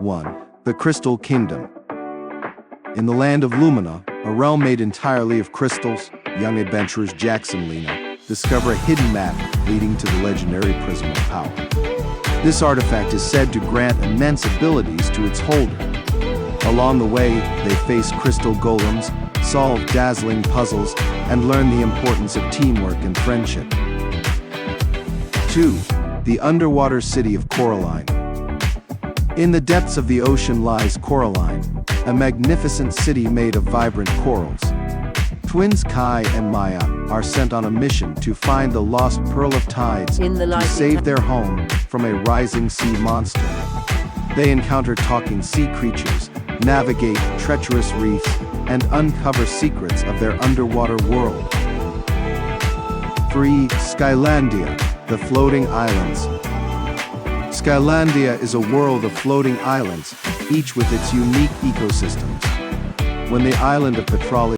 1. The Crystal Kingdom. In the land of Lumina, a realm made entirely of crystals, young adventurers Jax and Lena discover a hidden map leading to the legendary Prism of Power. This artifact is said to grant immense abilities to its holder. Along the way, they face crystal golems, solve dazzling puzzles, and learn the importance of teamwork and friendship. 2. The underwater city of Coraline. In the depths of the ocean lies Coraline, a magnificent city made of vibrant corals. Twins Kai and Maya are sent on a mission to find the lost Pearl of Tides to save their home from a rising sea monster. They encounter talking sea creatures, navigate treacherous reefs, and uncover secrets of their underwater world. 3. Skylandia, the floating islands. Skylandia is a world of floating islands, each with its unique ecosystems. When the island of Petrol